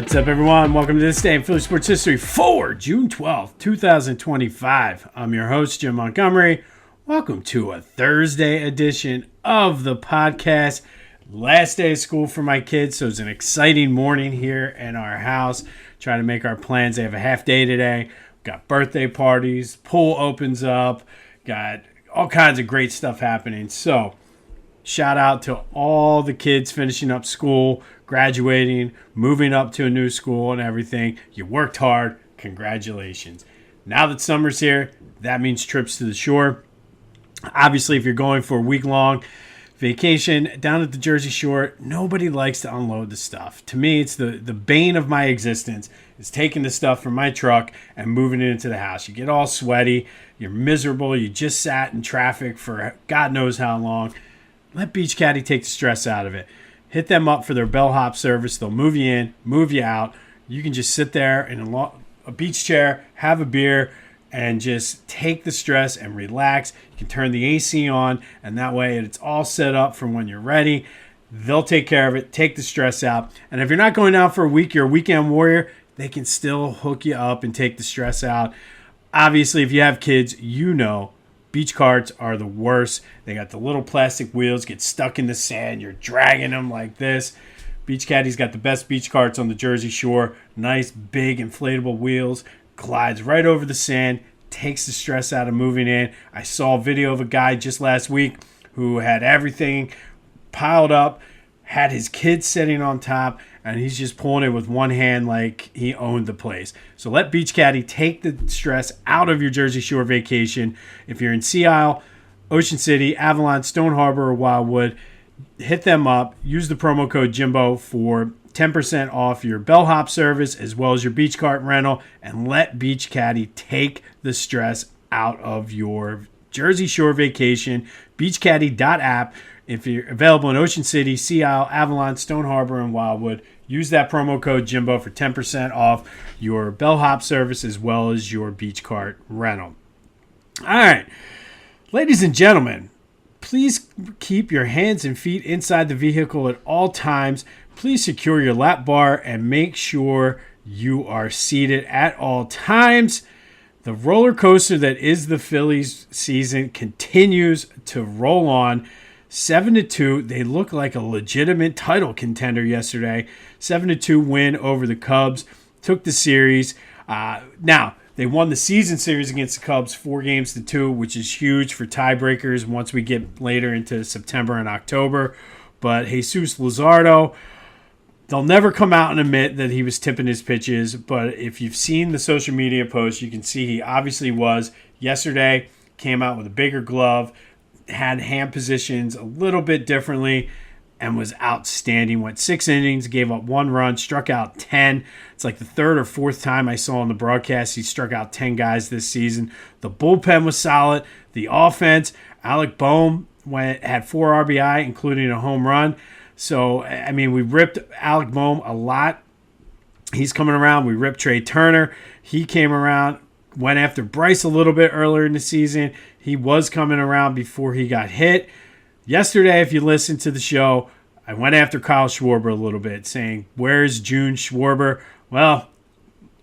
What's up, everyone? Welcome to this day in Philly sports history for June 12th, 2025. I'm your host, Jim Montgomery. Welcome to a Thursday edition of the podcast. Last day of school for my kids, so it's an exciting morning here in our house. Trying to make our plans. They have a half day today. Got birthday parties, pool opens up, got all kinds of great stuff happening. So, shout out to all the kids finishing up school, graduating, moving up to a new school and everything. You worked hard. Congratulations. Now that summer's here, that means trips to the shore. Obviously, if you're going for a week-long vacation down at the Jersey Shore, nobody likes to unload the stuff. To me, it's the bane of my existence is taking the stuff from my truck and moving it into the house. You get all sweaty. You're miserable. You just sat in traffic for God knows how long. Let Beach Caddy take the stress out of it. Hit them up for their bellhop service. They'll move you in, move you out. You can just sit there in a beach chair, have a beer, and just take the stress and relax. You can turn the AC on, and that way it's all set up for when you're ready. They'll take care of it, take the stress out. And if you're not going out for a week, you're a weekend warrior, they can still hook you up and take the stress out. Obviously, if you have kids, you know beach carts are the worst. They got the little plastic wheels, get stuck in the sand. You're dragging them like this. Beach Caddy's got the best beach carts on the Jersey Shore. Nice, big, inflatable wheels. Glides right over the sand. Takes the stress out of moving in. I saw a video of a guy just last week who had everything piled up, had his kids sitting on top, and he's just pulling it with one hand like he owned the place. So let Beach Caddy take the stress out of your Jersey Shore vacation. If you're in Sea Isle, Ocean City, Avalon, Stone Harbor, or Wildwood, hit them up. Use the promo code Jimbo for 10% off your bellhop service as well as your beach cart rental, and let Beach Caddy take the stress out of your Jersey Shore vacation. BeachCaddy.app. If you're available in Ocean City, Sea Isle, Avalon, Stone Harbor, and Wildwood, use that promo code Jimbo for 10% off your bellhop service as well as your beach cart rental. All right, ladies and gentlemen, please keep your hands and feet inside the vehicle at all times. Please secure your lap bar and make sure you are seated at all times. The roller coaster that is the Phillies season continues to roll on. 7-2, they look like a legitimate title contender yesterday. 7-2 win over the Cubs. Took the series. Now, they won the season series against the Cubs 4-2, which is huge for tiebreakers once we get later into September and October. But Jesus Luzardo, they'll never come out and admit that he was tipping his pitches. But if you've seen the social media posts, you can see he obviously was. Yesterday, came out with a bigger glove, had hand positions a little bit differently, and was outstanding. Went 6 innings, gave up 1 run, struck out 10. It's like the third or fourth time I saw on the broadcast he struck out 10 guys this season. The bullpen was solid. The offense, Alec Bohm had 4 RBI, including a home run. So, I mean, we ripped Alec Bohm a lot. He's coming around. We ripped Trey Turner. He came around, went after Bryce a little bit earlier in the season. He was coming around before he got hit. Yesterday, if you listened to the show, I went after Kyle Schwarber a little bit, saying, where's June Schwarber? Well,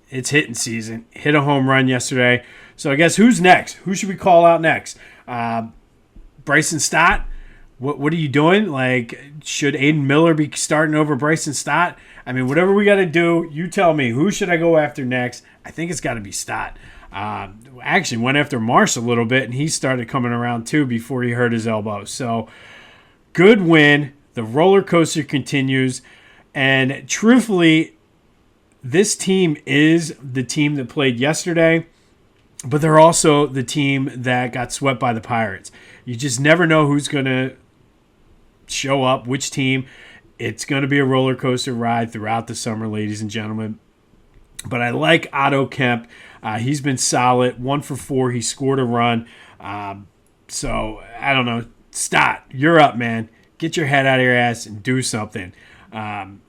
it's hitting season. Hit a home run yesterday. So I guess who's next? Who should we call out next? Bryson Stott? What are you doing? Like, should Aiden Miller be starting over Bryson Stott? I mean, whatever we got to do, you tell me. Who should I go after next? I think it's got to be Stott. Actually went after Marsh a little bit, and he started coming around too before he hurt his elbow. So, good win. The roller coaster continues. And truthfully, this team is the team that played yesterday, but they're also the team that got swept by the Pirates. You just never know who's going to show up, which team. It's going to be a roller coaster ride throughout the summer, ladies and gentlemen. But I like Otto Kemp. He's been solid. 1 for 4. He scored a run. So, I don't know. Stott, you're up, man. Get your head out of your ass and do something. I'm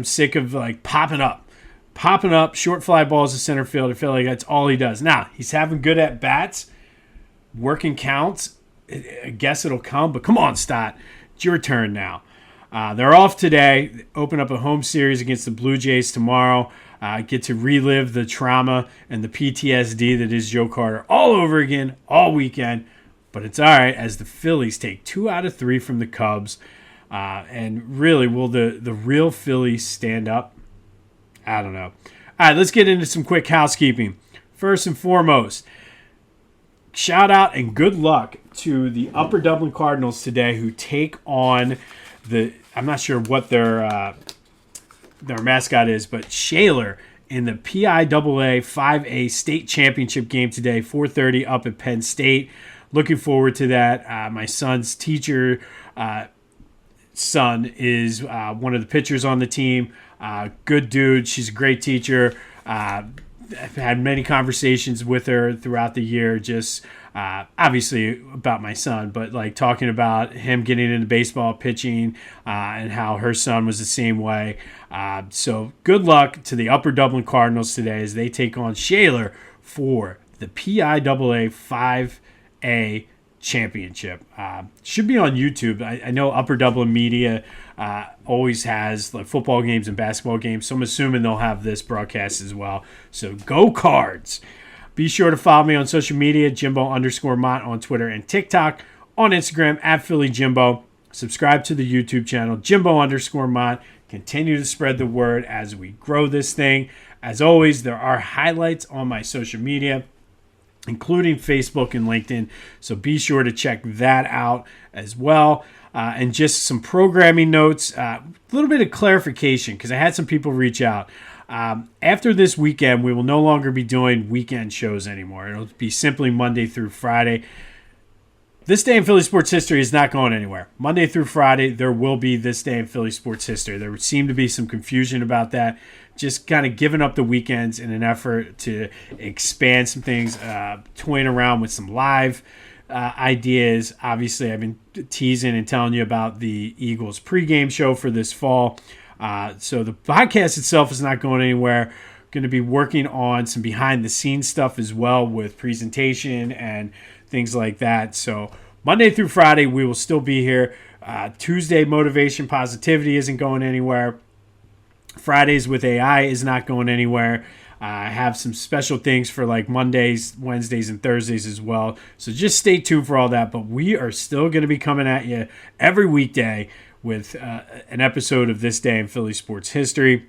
sick of, popping up, short fly balls to center field. I feel like that's all he does. Now, he's having good at-bats, working counts. I guess it'll come. But come on, Stott. It's your turn now. They're off today. Open up a home series against the Blue Jays tomorrow. Get to relive the trauma and the PTSD that is Joe Carter all over again, all weekend. But it's all right as the Phillies take 2 out of 3 from the Cubs. And really, will the real Phillies stand up? I don't know. All right, let's get into some quick housekeeping. First and foremost, shout out and good luck to the Upper Dublin Cardinals today, who take on I'm not sure what their mascot is, but Shaler in the PIAA 5A state championship game today, 4:30 up at Penn State. Looking forward to that. My son's teacher son is one of the pitchers on the team. Good dude. She's a great teacher. I've had many conversations with her throughout the year, just obviously about my son, but like talking about him getting into baseball, pitching, and how her son was the same way. So good luck to the Upper Dublin Cardinals today as they take on Shaler for the PIAA 5A championship. Should be on YouTube. I know Upper Dublin Media always has like football games and basketball games, so I'm assuming they'll have this broadcast as well. So go Cards! Be sure to follow me on social media, Jimbo_Mott on Twitter and TikTok, on Instagram at Philly Jimbo. Subscribe to the YouTube channel, Jimbo_Mott. Continue to spread the word as we grow this thing. As always, there are highlights on my social media, including Facebook and LinkedIn. So be sure to check that out as well. And just some programming notes, a little bit of clarification, because I had some people reach out. After this weekend, we will no longer be doing weekend shows anymore. It'll be simply Monday through Friday. This Day in Philly Sports History is not going anywhere. Monday through Friday, there will be This Day in Philly Sports History. There would seem to be some confusion about that. Just kind of giving up the weekends in an effort to expand some things, toying around with some live ideas. Obviously, I've been teasing and telling you about the Eagles pregame show for this fall. So the podcast itself is not going anywhere. Going to be working on some behind-the-scenes stuff as well with presentation and things like that. So Monday through Friday, we will still be here. Tuesday, Motivation Positivity isn't going anywhere. Fridays with AI is not going anywhere. I have some special things for like Mondays, Wednesdays, and Thursdays as well. So just stay tuned for all that. But we are still going to be coming at you every weekday with an episode of This Day in Philly Sports History.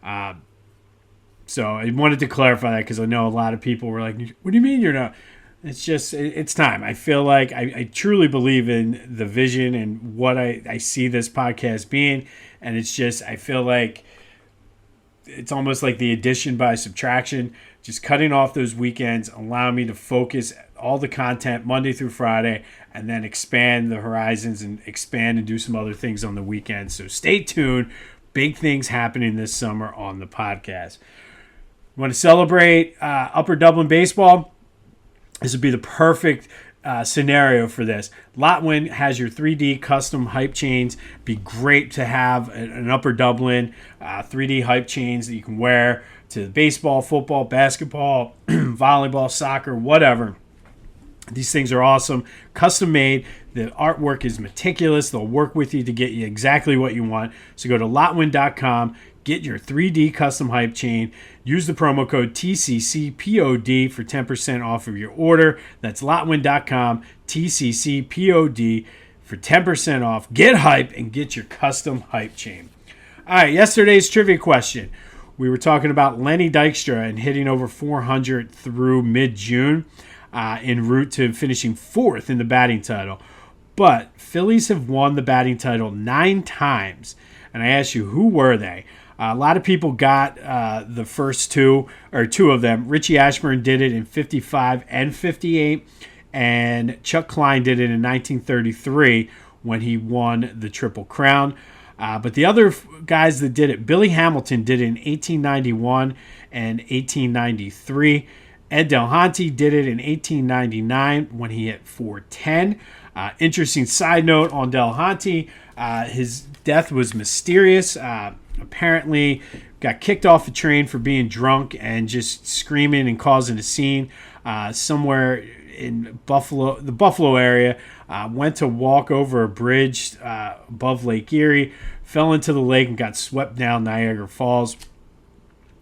So I wanted to clarify that because I know a lot of people were like, what do you mean you're not? It's just, it's time. I feel like I truly believe in the vision and what I see this podcast being. And it's just, I feel like it's almost like the addition by subtraction, just cutting off those weekends, allow me to focus all the content Monday through Friday and then expand the horizons and expand and do some other things on the weekends. So stay tuned. Big things happening this summer on the podcast. Want to celebrate Upper Dublin baseball? This would be the perfect scenario for this. Lotwin has your 3D custom hype chains. Be great to have an Upper Dublin 3D hype chains that you can wear to baseball, football, basketball, volleyball, soccer, whatever. These things are awesome. Custom made. The artwork is meticulous. They'll work with you to get you exactly what you want. So go to lotwin.com. Get your 3D custom hype chain. Use the promo code TCCPOD for 10% off of your order. That's lotwin.com, TCCPOD for 10% off. Get hype and get your custom hype chain. All right, yesterday's trivia question. We were talking about Lenny Dykstra and hitting over 400 through mid-June en route to finishing 4th in the batting title. But Phillies have won the batting title 9 times. And I asked you, who were they? A lot of people got the first two of them. Richie Ashburn did it in 55 and 58, and Chuck Klein did it in 1933 when he won the Triple Crown. But the other guys that did it, Billy Hamilton did it in 1891 and 1893. Ed Delhonte did it in 1899 when he hit 410. Interesting side note on Delhonte, his death was mysterious. Apparently got kicked off a train for being drunk and just screaming and causing a scene somewhere in Buffalo, the Buffalo area, went to walk over a bridge above Lake Erie, fell into the lake and got swept down Niagara Falls.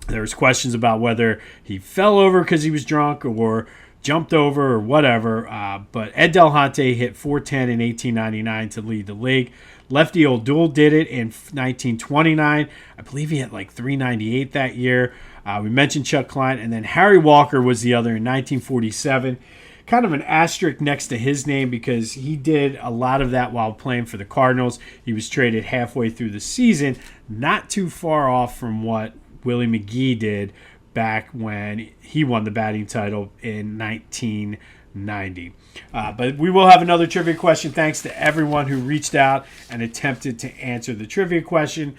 There was questions about whether he fell over because he was drunk or jumped over or whatever. But Ed Delhante hit .410 in 1899 to lead the league. Lefty O'Doul did it in 1929. I believe he hit like .398 that year. We mentioned Chuck Klein. And then Harry Walker was the other in 1947. Kind of an asterisk next to his name because he did a lot of that while playing for the Cardinals. He was traded halfway through the season, not too far off from what Willie McGee did back when he won the batting title in 1990. But we will have another trivia question. Thanks to everyone who reached out and attempted to answer the trivia question.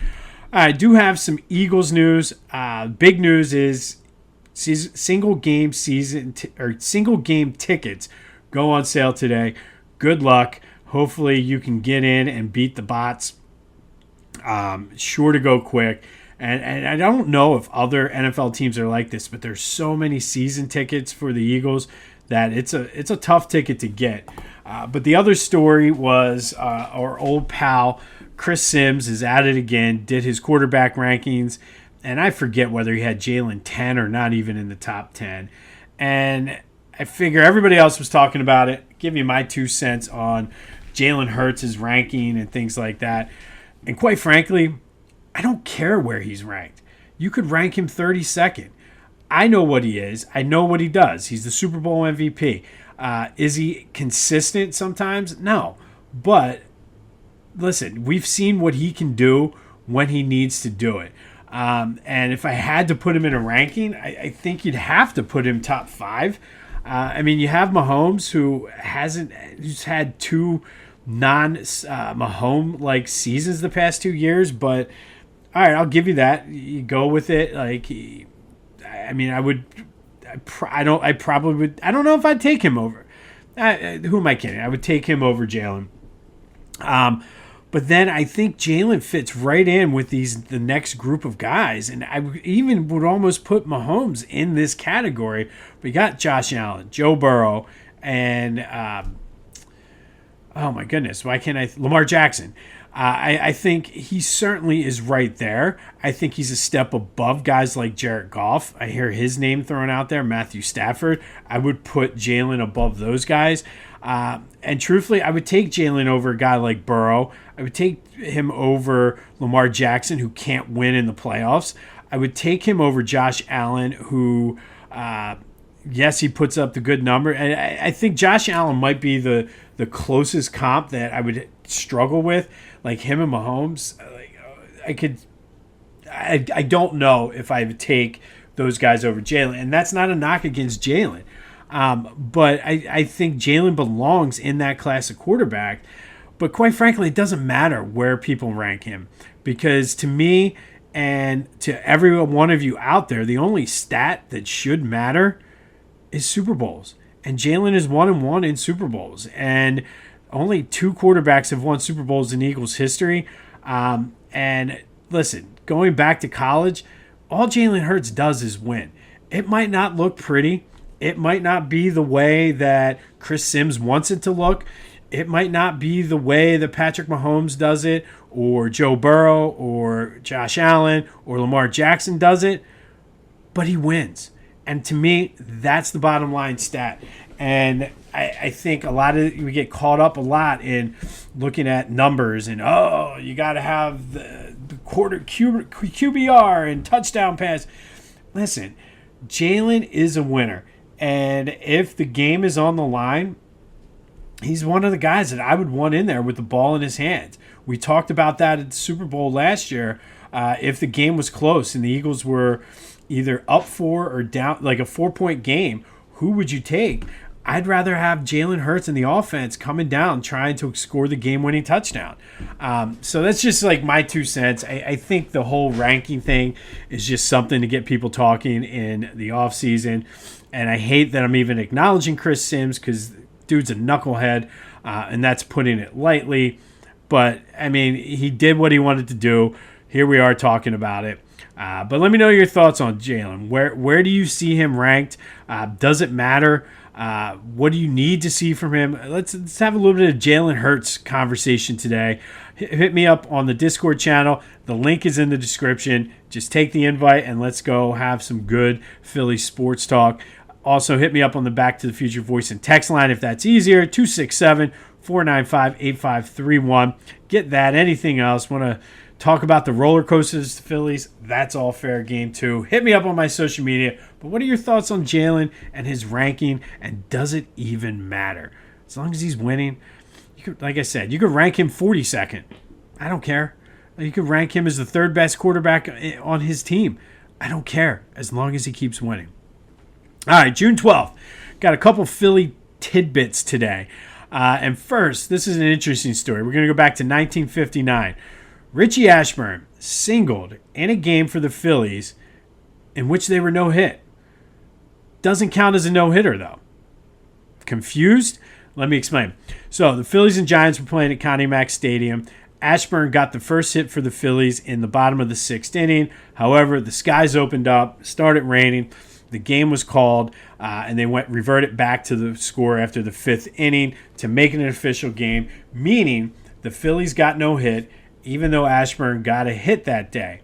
I do have some Eagles news. Big news is single game tickets go on sale today. Good luck. Hopefully you can get in and beat the bots. Sure to go quick. And I don't know if other NFL teams are like this, but there's so many season tickets for the Eagles that it's a tough ticket to get. But the other story was our old pal Chris Sims is at it again, did his quarterback rankings, and I forget whether he had Jalen 10 or not even in the top 10. And I figure everybody else was talking about it. Give you my 2 cents on Jalen Hurts' ranking and things like that. And quite frankly, I don't care where he's ranked. You could rank him 32nd. I know what he is. I know what he does. He's the Super Bowl MVP. Is he consistent sometimes? No. But listen, we've seen what he can do when he needs to do it. And if I had to put him in a ranking, I think you'd have to put him top 5. I mean, you have Mahomes who's had 2 non-Mahomes-like seasons the past 2 years, but all right, I'll give you that. You go with it. Like, I mean, I probably would. I don't know if I'd take him over. Who am I kidding? I would take him over Jalen. But then I think Jalen fits right in with the next group of guys, and I even would almost put Mahomes in this category. We got Josh Allen, Joe Burrow, and oh my goodness, why can't I? Lamar Jackson. I think he certainly is right there. I think he's a step above guys like Jared Goff. I hear his name thrown out there, Matthew Stafford. I would put Jalen above those guys. And truthfully, I would take Jalen over a guy like Burrow. I would take him over Lamar Jackson, who can't win in the playoffs. I would take him over Josh Allen, who, yes, he puts up the good number. And I think Josh Allen might be the closest comp that I would struggle with. Like him and Mahomes, I don't know if I would take those guys over Jalen. And that's not a knock against Jalen. But I think Jalen belongs in that class of quarterback. But quite frankly, it doesn't matter where people rank him. Because to me and to every one of you out there, the only stat that should matter is Super Bowls. And Jalen is 1-1 in Super Bowls. And only 2 quarterbacks have won Super Bowls in Eagles history. And listen, going back to college, all Jalen Hurts does is win. It might not look pretty. It might not be the way that Chris Sims wants it to look. It might not be the way that Patrick Mahomes does it, or Joe Burrow, or Josh Allen, or Lamar Jackson does it. But he wins. And to me, that's the bottom line stat. And I think we get caught up a lot in looking at numbers and, you got to have the quarter QBR and touchdown pass. Listen, Jalen is a winner. And if the game is on the line, he's one of the guys that I would want in there with the ball in his hands. We talked about that at the Super Bowl last year. If the game was close and the Eagles were either up 4 or down, like a 4-point game, who would you take? I'd rather have Jalen Hurts in the offense coming down trying to score the game-winning touchdown. So that's just like my 2 cents. I think the whole ranking thing is just something to get people talking in the offseason. And I hate that I'm even acknowledging Chris Sims because dude's a knucklehead, and that's putting it lightly. But, I mean, he did what he wanted to do. Here we are talking about it. But let me know your thoughts on Jalen. Where do you see him ranked? Does it matter? What do you need to see from him? Let's have a little bit of Jalen Hurts conversation today. Hit me up on the Discord channel. The link is in the description. Just take the invite and let's go have some good Philly sports talk. Also, hit me up on the Back to the Future voice and text line if that's easier, 267-495-8531. Get that. Anything else? Want to talk about the roller coasters, the Phillies? That's all fair game too. Hit me up on my social media. But what are your thoughts on Jalen and his ranking, and does it even matter? As long as he's winning, you could, like I said, you could rank him 42nd. I don't care. You could rank him as the third best quarterback on his team. I don't care, as long as he keeps winning. All right, June 12th. Got a couple Philly tidbits today. And first, this is an interesting story. We're going to go back to 1959. Richie Ashburn singled in a game for the Phillies in which they were no-hit. Doesn't count as a no-hitter, though. Confused? Let me explain. So, the Phillies and Giants were playing at Connie Mack Stadium. Ashburn got the first hit for the Phillies in the bottom of the sixth inning. However, the skies opened up, started raining. The game was called, and they reverted back to the score after the fifth inning to make it an official game, meaning the Phillies got no hit, even though Ashburn got a hit that day.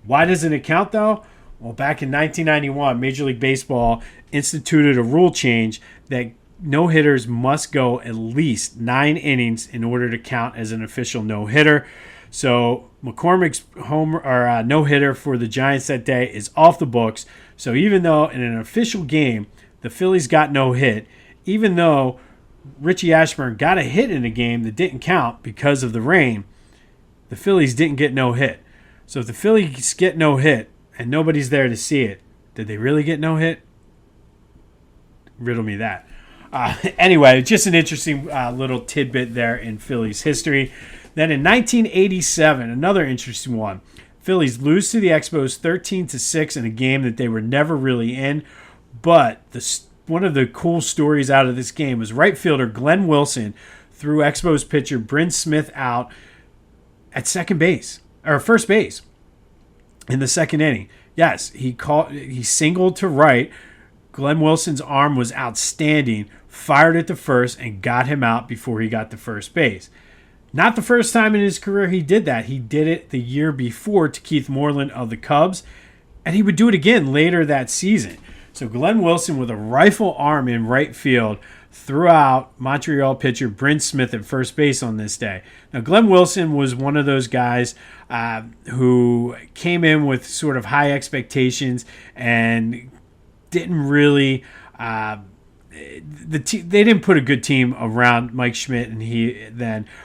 Why doesn't it count, though? Well, back in 1991, Major League Baseball instituted a rule change that no-hitters must go at least 9 innings in order to count as an official no-hitter. So McCormick's no-hitter for the Giants that day is off the books. So even though in an official game the Phillies got no hit, even though Richie Ashburn got a hit in a game that didn't count because of the rain, the Phillies didn't get no hit. So if the Phillies get no hit and nobody's there to see it, did they really get no hit? Riddle me that. Anyway, just an interesting little tidbit there in Phillies history. Then in 1987, another interesting one. Phillies lose to the Expos 13-6 in a game that they were never really in. But one of the cool stories out of this game was right fielder Glenn Wilson threw Expos pitcher Bryn Smith out at first base in the second inning. Yes, he singled to right. Glenn Wilson's arm was outstanding, fired at the first, and got him out before he got to first base. Not the first time in his career he did that. He did it the year before to Keith Moreland of the Cubs, and he would do it again later that season. So Glenn Wilson, with a rifle arm in right field, threw out Montreal pitcher Bryn Smith at first base on this day. Now, Glenn Wilson was one of those guys who came in with sort of high expectations and didn't really they didn't put a good team around Mike Schmidt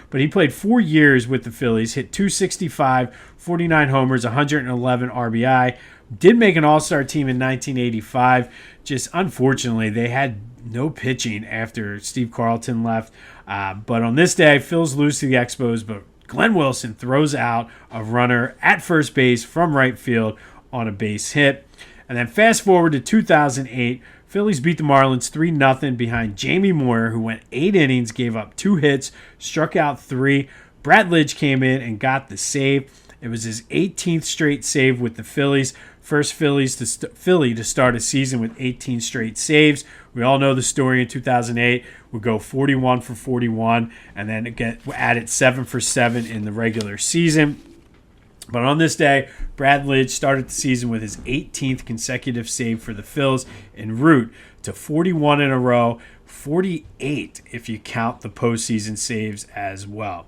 but he played 4 years with the Phillies, hit .265, 49 homers, 111 RBI, did make an all-star team in 1985. Just unfortunately, they had no pitching after Steve Carlton left. But on this day, Phils lose to the Expos, but Glenn Wilson throws out a runner at first base from right field on a base hit. And then fast forward to 2008, Phillies beat the Marlins 3-0 behind Jamie Moyer, who went 8 innings, gave up 2 hits, struck out 3. Brad Lidge came in and got the save. It was his 18th straight save with the Phillies. First Philly to start a season with 18 straight saves. We all know the story in 2008. Would go 41 for 41 and then get added 7 for 7 in the regular season. But on this day, Brad Lidge started the season with his 18th consecutive save for the Phils en route to 41 in a row, 48 if you count the postseason saves as well.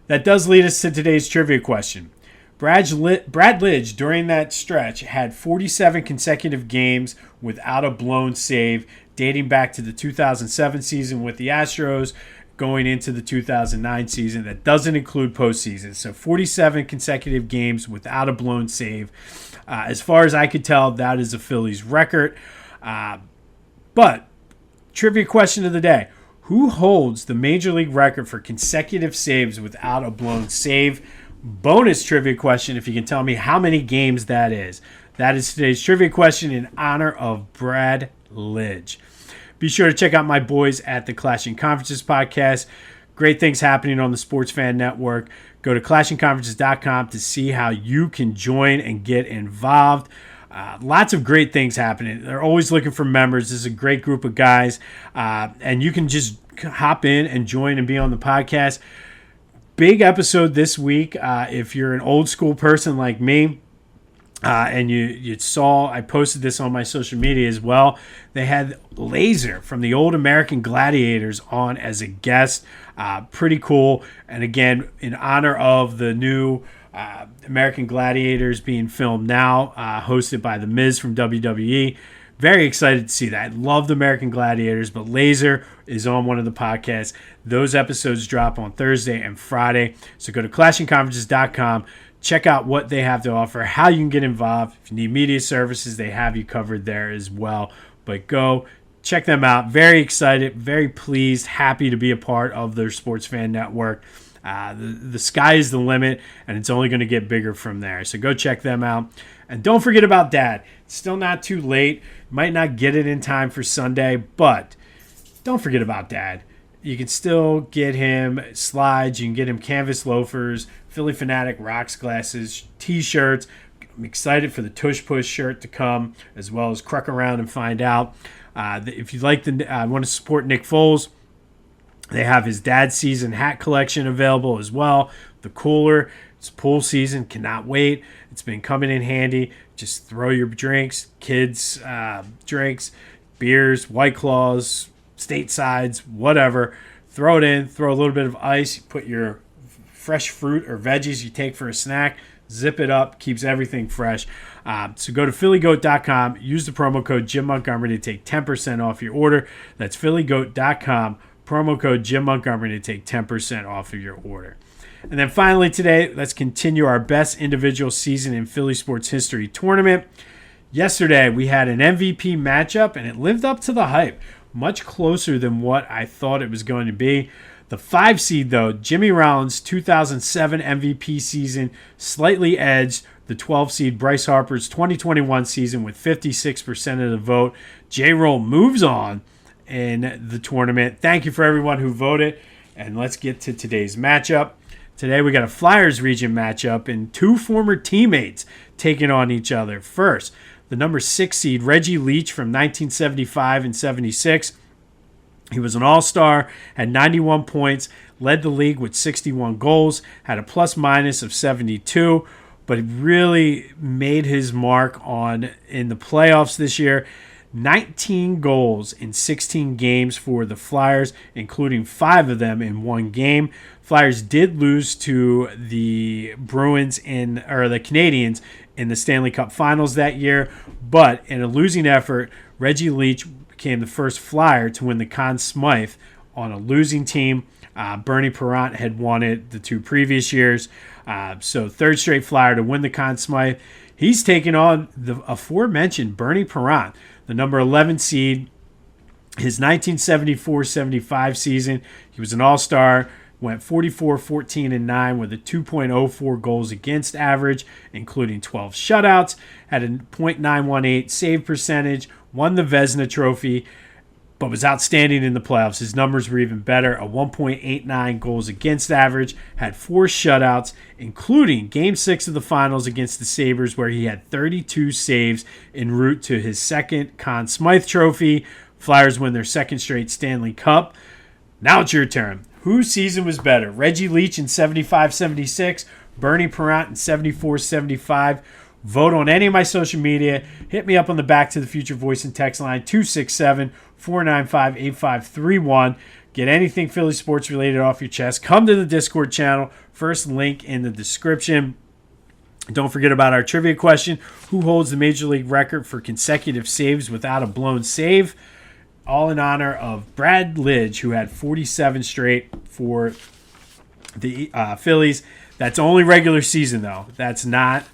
That does lead us to today's trivia question. Brad Lidge, during that stretch, had 47 consecutive games without a blown save, dating back to the 2007 season with the Astros, going into the 2009 season. That doesn't include postseason. So 47 consecutive games without a blown save. As far as I could tell, that is a Phillies record. But trivia question of the day. Who holds the Major League record for consecutive saves without a blown save? Bonus trivia question if you can tell me how many games that is. That is today's trivia question in honor of Brad Lidge. Be sure to check out my boys at the Clashing Conferences podcast. Great things happening on the Sports Fan Network. Go to clashingconferences.com to see how you can join and get involved. Lots of great things happening. They're always looking for members. This is a great group of guys. And you can just hop in and join and be on the podcast. Big episode this week. If you're an old school person like me, and you saw, I posted this on my social media as well. They had Laser from the old American Gladiators on as a guest. Pretty cool. And again, in honor of the new American Gladiators being filmed now, hosted by The Miz from WWE. Very excited to see that. I love the American Gladiators, but Laser is on one of the podcasts. Those episodes drop on Thursday and Friday. So go to clashingconferences.com. Check out what they have to offer, how you can get involved. If you need media services, they have you covered there as well. But go check them out. Very excited, very pleased, happy to be a part of their sports fan network. The sky is the limit, and it's only going to get bigger from there. So go check them out. And don't forget about Dad. It's still not too late. Might not get it in time for Sunday, but don't forget about Dad. You can still get him slides. You can get him canvas loafers, Philly Fanatic rocks glasses, T-shirts. I'm excited for the Tush Push shirt to come, as well as Cruck Around and Find Out. If you like want to support Nick Foles, they have his Dad Season hat collection available as well. The cooler. It's pool season. Cannot wait. It's been coming in handy. Just throw your drinks, kids' drinks, beers, White Claws, state sides, whatever. Throw it in. Throw a little bit of ice. You put your fresh fruit or veggies you take for a snack. Zip it up. Keeps everything fresh. So go to phillygoat.com. Use the promo code Jim Montgomery to take 10% off your order. That's phillygoat.com. Promo code Jim Montgomery to take 10% off of your order. And then finally today, let's continue our best individual season in Philly sports history tournament. Yesterday, we had an MVP matchup, and it lived up to the hype. Much closer than what I thought it was going to be. The 5 seed, though, Jimmy Rollins' 2007 MVP season slightly edged the 12 seed Bryce Harper's 2021 season with 56% of the vote. J-Roll moves on in the tournament. Thank you for everyone who voted. And let's get to today's matchup. Today we got a Flyers region matchup and 2 former teammates taking on each other. First, the number 6 seed Reggie Leach from 1975 and 76. He was an all-star, had 91 points, led the league with 61 goals, had a plus-minus of 72, but he really made his mark in the playoffs this year. 19 goals in 16 games for the Flyers, including 5 of them in one game. Flyers did lose to the the Canadians in the Stanley Cup Finals that year, but in a losing effort, Reggie Leach became the first Flyer to win the Conn Smythe on a losing team. Bernie Parent had won it the 2 previous years, so third straight Flyer to win the Conn Smythe. He's taking on the aforementioned Bernie Parent, the number 11 seed. His 1974-75 season, he was an all-star, went 44-14-9 with a 2.04 goals against average, including 12 shutouts, had a .918 save percentage, won the Vezina Trophy, but was outstanding in the playoffs. His numbers were even better, a 1.89 goals against average, had 4 shutouts, including Game 6 of the finals against the Sabres, where he had 32 saves en route to his second Conn Smythe Trophy. Flyers win their second straight Stanley Cup. Now it's your turn. Whose season was better? Reggie Leach in 75-76, Bernie Parent in 74-75. Vote on any of my social media. Hit me up on the Back to the Future voice and text line 267-495-8531. Get anything Philly sports related off your chest. Come to the Discord channel. First link in the description. Don't forget about our trivia question. Who holds the Major League record for consecutive saves without a blown save? All in honor of Brad Lidge, who had 47 straight for the Phillies. That's only regular season, though. That's not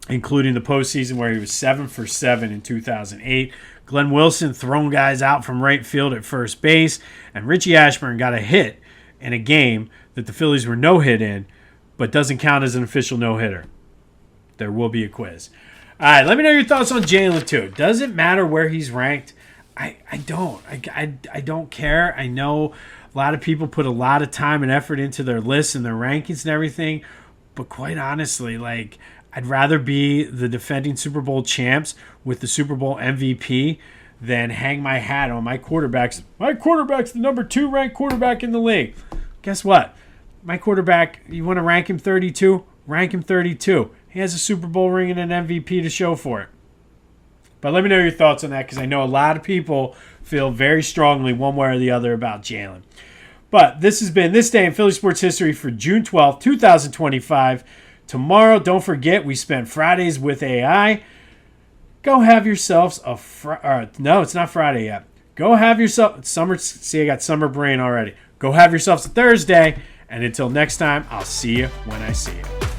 including the postseason, where he was 7 for 7 in 2008. Glenn Wilson throwing guys out from right field at first base. And Richie Ashburn got a hit in a game that the Phillies were no-hit in, but doesn't count as an official no-hitter. There will be a quiz. All right, let me know your thoughts on Jalen, too. Does it matter where he's ranked? I don't. I don't care. I know a lot of people put a lot of time and effort into their lists and their rankings and everything, but quite honestly, I I'd rather be the defending Super Bowl champs with the Super Bowl MVP than hang my hat on my quarterback's. My quarterback's the number 2 ranked quarterback in the league. Guess what? My quarterback, you want to rank him 32? Rank him 32. He has a Super Bowl ring and an MVP to show for it. But let me know your thoughts on that, because I know a lot of people feel very strongly one way or the other about Jalen. But this has been This Day in Philly Sports History for June 12th, 2025. Tomorrow, don't forget, we spent Fridays with AI. Go have yourselves a no, it's not Friday yet. Go have yourself summer. See, I got summer brain already. Go have yourselves a Thursday. And until next time, I'll see you when I see you.